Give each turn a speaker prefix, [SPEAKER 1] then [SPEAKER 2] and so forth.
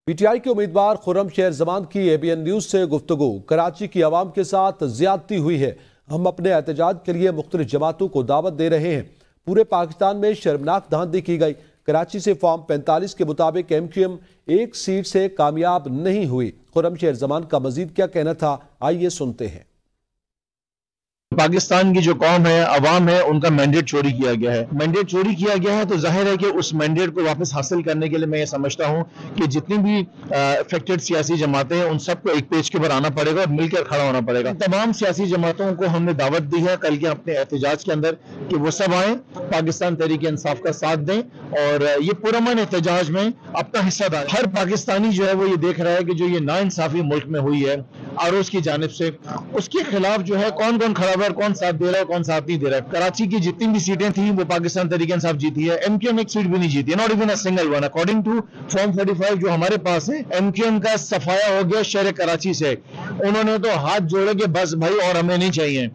[SPEAKER 1] PTI के उम्मीदवार खुर्रम शेर जमान की एबीएन न्यूज से गुफ्तगू। कराची की आवाम के साथ ज्यादती हुई है। हम अपने एहतजाज के लिए मुख्तलिफ जमातों को दावत दे रहे हैं। पूरे पाकिस्तान में शर्मनाक धांधली की गई। कराची से फॉर्म 45 के मुताबिक एमक्यूएम एक सीट से कामयाब नहीं हुई। खुर्रम शेर जमान का मजीद क्या कहना था, आइए सुनते हैं।
[SPEAKER 2] पाकिस्तान की जो कौम है, अवाम है, उनका मैंडेट चोरी किया गया है। मैंडेट चोरी किया गया है तो जाहिर है कि उस मैंडेट को वापस हासिल करने के लिए मैं ये समझता हूं कि जितनी भी अफेक्टेड सियासी जमातें हैं उन सबको एक पेज के ऊपर आना पड़ेगा और मिलकर खड़ा होना पड़ेगा। तमाम सियासी जमातों को हमने दावत दी है कल के अपने एहतजाज के अंदर कि वो सब आए, पाकिस्तान तहरीक इंसाफ का साथ दें और ये पुरअमन एहतजाज में अपना हिस्सा डालें। हर पाकिस्तानी जो है वो ये देख रहा है कि जो ये नाइंसाफी मुल्क में हुई है आरोज की जानिब से, उसके खिलाफ जो है कौन कौन खड़ा है, कौन साथ दे रहा है, कौन साथ नहीं दे रहा है। कराची की जितनी भी सीटें थी वो पाकिस्तान तहरीक इंसाफ जीती है। एमक्यूएम एक सीट भी नहीं जीती है, not even a single one. According to form 45 जो हमारे पास है, एमक्यूएम का सफाया हो गया शहर कराची से। उन्होंने तो हाथ जोड़े कि बस भाई और हमें नहीं चाहिए।